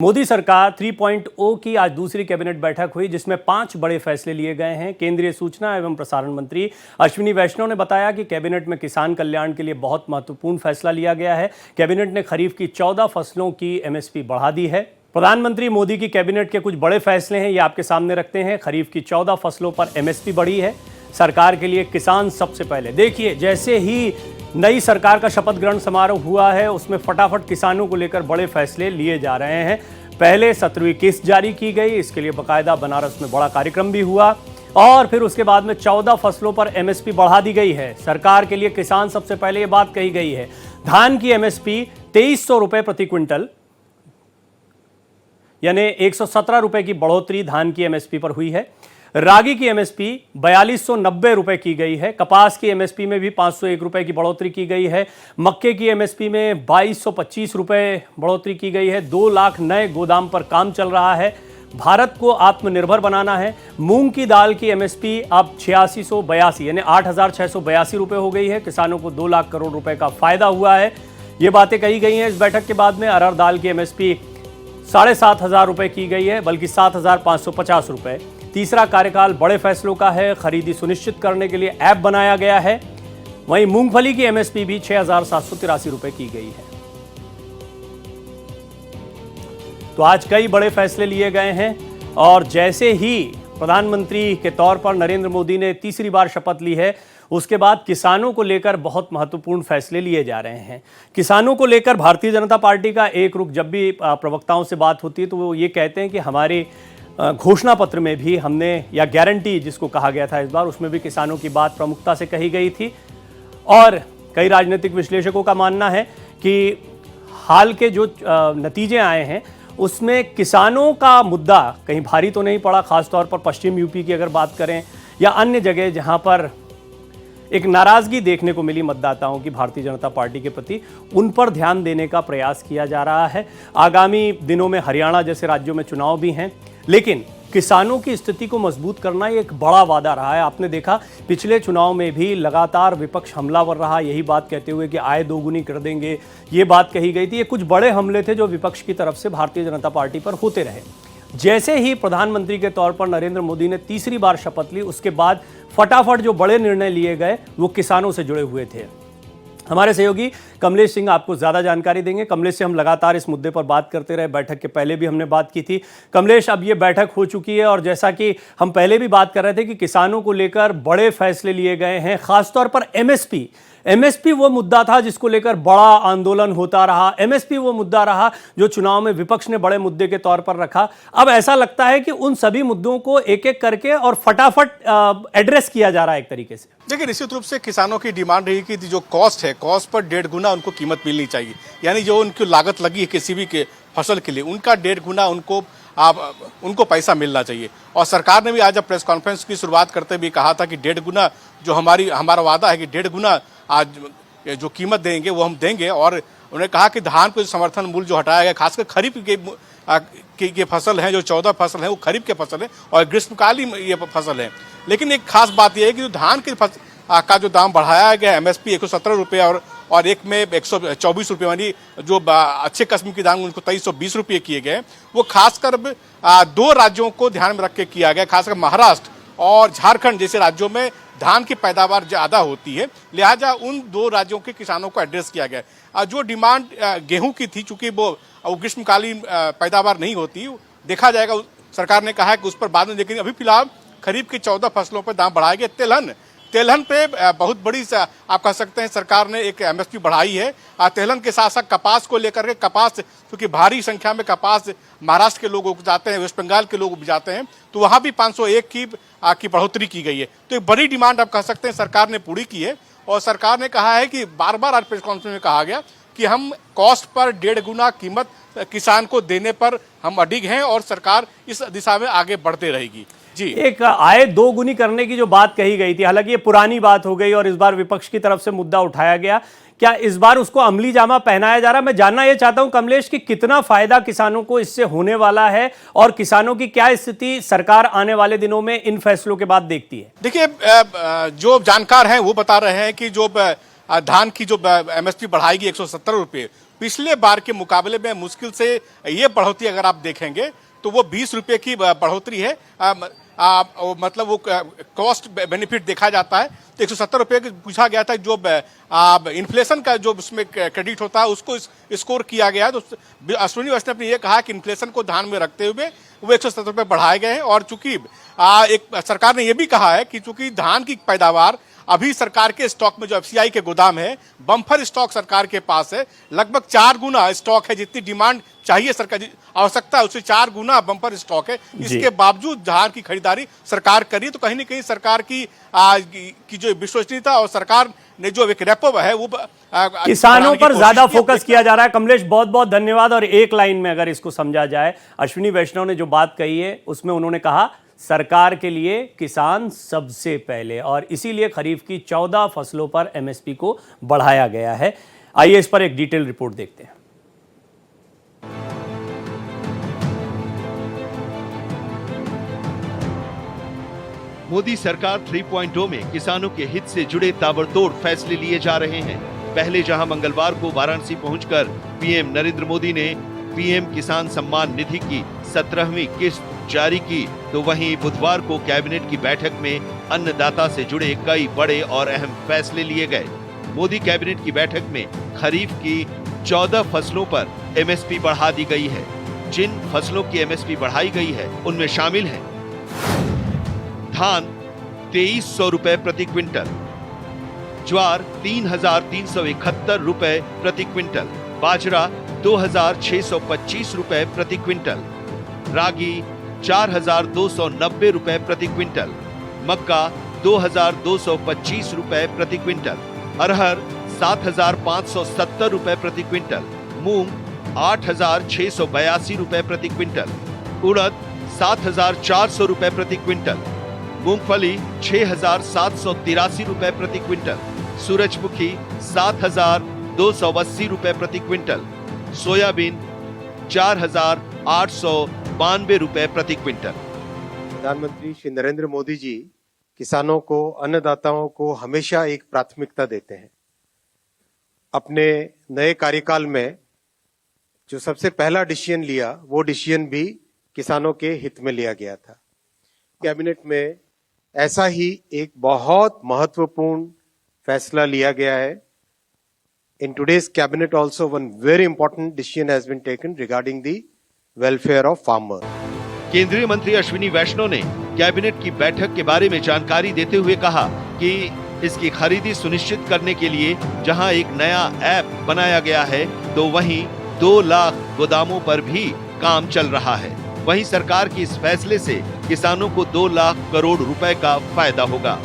मोदी सरकार 3.0 की आज दूसरी कैबिनेट बैठक हुई जिसमें 5 बड़े फैसले लिए गए हैं। केंद्रीय सूचना एवं प्रसारण मंत्री अश्विनी वैष्णव ने बताया कि कैबिनेट में किसान कल्याण के लिए बहुत महत्वपूर्ण फैसला लिया गया है। कैबिनेट ने खरीफ की 14 फसलों की एमएसपी बढ़ा दी है। प्रधानमंत्री मोदी की कैबिनेट के कुछ बड़े फैसले हैं, ये आपके सामने रखते हैं। खरीफ की 14 फसलों पर एमएसपी बढ़ी है। सरकार के लिए किसान सबसे पहले। देखिए, जैसे ही नई सरकार का शपथ ग्रहण समारोह हुआ है उसमें फटाफट किसानों को लेकर बड़े फैसले लिए जा रहे हैं। पहले 17वीं किस्त जारी की गई, इसके लिए बाकायदा बनारस में बड़ा कार्यक्रम भी हुआ और फिर उसके बाद में 14 फसलों पर एमएसपी बढ़ा दी गई है। सरकार के लिए किसान सबसे पहले ये बात कही गई है। धान की एमएसपी 2300 रुपए प्रति क्विंटल यानी 117 रुपए की बढ़ोतरी धान की एमएसपी पर हुई है। रागी की एमएसपी 4290 रुपए की गई है। कपास की एमएसपी में भी 501 रुपए की बढ़ोतरी की गई है। मक्के की एमएसपी में 2225 रुपए बढ़ोतरी की गई है। 2 लाख नए गोदाम पर काम चल रहा है। भारत को आत्मनिर्भर बनाना है। मूंग की दाल की एमएसपी अब 8682 यानी 8682 रुपए हो गई है। किसानों को 2 लाख करोड़ रुपए का फायदा हुआ है। ये बातें कही गई हैं इस बैठक के बाद में। अरहर दाल की एमएसपी 7500 रुपए की गई है, बल्कि 7550 रुपए। तीसरा कार्यकाल बड़े फैसलों का है। खरीदी सुनिश्चित करने के लिए ऐप बनाया गया है। वहीं मूंगफली की एमएसपी भी 6783 रुपए की गई है। तो आज कई बड़े फैसले लिए गए हैं और जैसे ही प्रधानमंत्री के तौर पर नरेंद्र मोदी ने तीसरी बार शपथ ली है उसके बाद किसानों को लेकर बहुत महत्वपूर्ण फैसले लिए जा रहे हैं। किसानों को लेकर भारतीय जनता पार्टी का एक रुख जब भी प्रवक्ताओं से बात होती है तो वो ये कहते हैं कि हमारे घोषणा पत्र में भी हमने, या गारंटी जिसको कहा गया था इस बार, उसमें भी किसानों की बात प्रमुखता से कही गई थी। और कई राजनीतिक विश्लेषकों का मानना है कि हाल के जो नतीजे आए हैं उसमें किसानों का मुद्दा कहीं भारी तो नहीं पड़ा। खासतौर पर पश्चिम यूपी की अगर बात करें या अन्य जगह जहां पर एक नाराजगी देखने को मिली मतदाताओं की भारतीय जनता पार्टी के प्रति, उन पर ध्यान देने का प्रयास किया जा रहा है। आगामी दिनों में हरियाणा जैसे राज्यों में चुनाव भी हैं, लेकिन किसानों की स्थिति को मजबूत करना ये एक बड़ा वादा रहा है। आपने देखा पिछले चुनाव में भी लगातार विपक्ष हमलावर रहा, यही बात कहते हुए कि आय दोगुनी कर देंगे, ये बात कही गई थी। ये कुछ बड़े हमले थे जो विपक्ष की तरफ से भारतीय जनता पार्टी पर होते रहे। जैसे ही प्रधानमंत्री के तौर पर नरेंद्र मोदी ने तीसरी बार शपथ ली उसके बाद फटाफट जो बड़े निर्णय लिए गए वो किसानों से जुड़े हुए थे। हमारे सहयोगी कमलेश सिंह आपको ज्यादा जानकारी देंगे। कमलेश से हम लगातार इस मुद्दे पर बात करते रहे, बैठक के पहले भी हमने बात की थी। कमलेश, अब ये बैठक हो चुकी है और जैसा कि हम पहले भी बात कर रहे थे कि किसानों को लेकर बड़े फैसले लिए गए हैं। खासतौर पर एमएसपी वो मुद्दा था जिसको लेकर बड़ा आंदोलन होता रहा। एमएसपी वो मुद्दा रहा जो चुनाव में विपक्ष ने बड़े मुद्दे के तौर पर रखा। अब ऐसा लगता है कि उन सभी मुद्दों को एक एक करके और फटाफट एड्रेस किया जा रहा है एक तरीके से। देखिए, निश्चित रूप से किसानों की डिमांड रही कि जो कॉस्ट है, कॉस्ट पर 1.5 गुना उनको कीमत मिलनी चाहिए। यानी जो उनकी लागत लगी है किसी भी के फसल के लिए, उनका 1.5 गुना उनको पैसा मिलना चाहिए। और सरकार ने भी आज प्रेस कॉन्फ्रेंस की शुरुआत करते हुए कहा था कि 1.5 गुना जो हमारा वादा है कि 1.5 गुना आज जो कीमत देंगे वो हम देंगे। और उन्होंने कहा कि धान को समर्थन मूल्य जो हटाया गया, खासकर खरीफ के फसल हैं, जो 14 फसल हैं वो खरीफ के फसल हैं और ग्रीष्मकालीन ये फसल है। लेकिन एक खास बात यह है कि जो धान के का जो दाम बढ़ाया गया एमएसपी 117 रुपये और एक में 124 रुपये, यानी जो अच्छे किस्म की दाम उनको 2320 रुपये किए गए, वो खासकर 2 राज्यों को ध्यान में रख के किया गया। खासकर महाराष्ट्र और झारखंड जैसे राज्यों में धान की पैदावार ज़्यादा होती है, लिहाजा उन 2 राज्यों के किसानों को एड्रेस किया गया। जो डिमांड गेहूं की थी, चूंकि वो ग्रीष्मकालीन पैदावार नहीं होती, देखा जाएगा। सरकार ने कहा है कि उस पर बाद में, लेकिन अभी फिलहाल खरीफ की 14 फसलों पर दाम बढ़ाया गया। तेलहन पे बहुत बड़ी आप कह सकते हैं सरकार ने एक एमएसपी बढ़ाई है। तेलहन के साथ साथ कपास को लेकर के, कपास क्योंकि भारी संख्या में कपास महाराष्ट्र के लोग उपजाते हैं, वेस्ट बंगाल के लोग उपजाते हैं, तो वहाँ भी 501 की बढ़ोतरी की गई है। तो एक बड़ी डिमांड आप कह सकते हैं सरकार ने पूरी की है। और सरकार ने कहा है कि बार बार आज प्रेस कॉन्फ्रेंस में कहा गया कि हम कॉस्ट पर 1.5 गुना कीमत किसान को देने पर हम अडिग हैं और सरकार इस दिशा में आगे बढ़ते रहेगी। जी, एक आय 2 गुनी करने की जो बात कही गई थी, हालांकि ये पुरानी बात हो गई और इस बार विपक्ष की तरफ से मुद्दा उठाया गया। क्या इस बार उसको अमली जामा पहनाया जा रहा है? मैं जानना ये चाहता हूं कमलेश कि कितना फायदा किसानों को इससे होने वाला है और किसानों की क्या स्थिति सरकार आने वाले दिनों में इन फैसलों के बाद देखती है? देखिए, जो जानकार हैं वो बता रहे हैं कि जो धान की जो एमएसपी बढ़ाएगी 170 रुपये, पिछले बार के मुकाबले में मुश्किल से ये बढ़ोतरी अगर आप देखेंगे तो वो 20 रुपये की बढ़ोतरी है। मतलब वो कॉस्ट बेनिफिट देखा जाता है तो 170 रुपये पूछा गया था। जो इन्फ्लेशन का जो उसमें क्रेडिट होता है उसको स्कोर किया गया है। तो अश्विनी वैष्णव ने यह कहा कि इन्फ्लेशन को ध्यान में रखते हुए वो 170 रुपये बढ़ाए गए हैं। और चूंकि एक सरकार ने यह भी कहा है कि चूंकि धान की पैदावार अभी सरकार के स्टॉक में जो एफसीआई के गोदाम है, बम्फर स्टॉक सरकार के पास है, लगभग 4 गुना स्टॉक है। जितनी डिमांड चाहिए सरकार आवश्यकता है उससे 4 गुना बम्पर स्टॉक है। इसके बावजूद धान की खरीदारी सरकार करी तो कहीं ना कहीं सरकार की जो विश्वसनीयता और सरकार ने जो एक रेपो है वो किसानों पर ज्यादा फोकस किया जा रहा है। कमलेश, बहुत बहुत धन्यवाद। और एक लाइन में अगर इसको समझा जाए, अश्विनी वैष्णव ने जो बात कही है उसमें उन्होंने कहा सरकार के लिए किसान सबसे पहले, और इसीलिए खरीफ की 14 फसलों पर एमएसपी को बढ़ाया गया है। आइए इस पर एक डिटेल रिपोर्ट देखते हैं। मोदी सरकार 3.0 में किसानों के हित से जुड़े ताबड़तोड़ फैसले लिए जा रहे हैं। पहले जहां मंगलवार को वाराणसी पहुंचकर पीएम नरेंद्र मोदी ने पीएम किसान सम्मान निधि की 17वीं किस्त जारी की, तो वहीं बुधवार को कैबिनेट की बैठक में अन्नदाता से जुड़े कई बड़े और अहम फैसले लिए गए। मोदी कैबिनेट की बैठक में खरीफ की 14 फसलों पर एमएसपी बढ़ा दी गई है। जिन फसलों की एमएसपी बढ़ाई गई है उनमें शामिल है धान 2300 रुपए प्रति क्विंटल, ज्वार 3371 रुपए प्रति क्विंटल, बाजरा 2625 रुपए प्रति क्विंटल, रागी 4290 रुपए प्रति क्विंटल, मक्का 2225 रुपए प्रति क्विंटल, अरहर 7570 रुपए प्रति क्विंटल, मूंग 8682 रुपए प्रति क्विंटल, उड़द 7400 रुपए प्रति क्विंटल, मूंगफली 6783 रुपए प्रति क्विंटल, सूरजमुखी 7280 रुपए प्रति क्विंटल, सोयाबीन 4892 रुपए प्रति क्विंटल। प्रधानमंत्री श्री नरेंद्र मोदी जी किसानों को, अन्नदाताओं को हमेशा एक प्राथमिकता देते हैं। अपने नए कार्यकाल में जो सबसे पहला डिसीजन लिया वो डिसीजन भी किसानों के हित में लिया गया था। कैबिनेट में ऐसा ही एक बहुत महत्वपूर्ण फैसला लिया गया है। In today's cabinet also one very important decision has been taken regarding the welfare of farmer. केंद्रीय मंत्री अश्विनी वैष्णव ने कैबिनेट की बैठक के बारे में जानकारी देते हुए कहा कि इसकी खरीदी सुनिश्चित करने के लिए जहां एक नया ऐप बनाया गया है, तो वहीं 2 लाख गोदामों पर भी काम चल रहा है। वहीं सरकार की इस फैसले से किसानों को 2 लाख करोड़ रुपए का फायदा होगा।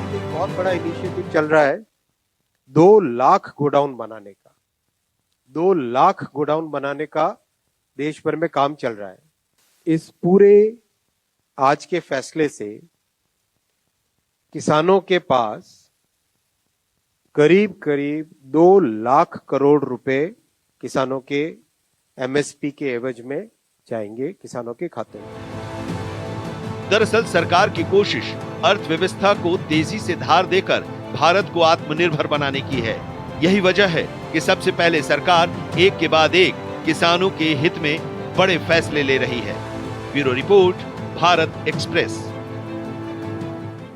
एक बहुत बड़ा इनिशिएटिव चल रहा है 2 लाख गोडाउन बनाने का। 2 लाख गोडाउन बनाने का देश भर में काम चल रहा है। इस पूरे आज के फैसले से किसानों के पास करीब करीब 2 लाख करोड़ रुपए किसानों के एमएसपी के एवज में जाएंगे किसानों के खाते में। दरअसल सरकार की कोशिश अर्थव्यवस्था को तेजी से धार देकर भारत को आत्मनिर्भर बनाने की है। यही वजह है कि सबसे पहले सरकार एक के बाद एक किसानों के हित में बड़े फैसले ले रही है। Bureau report, Bharat express.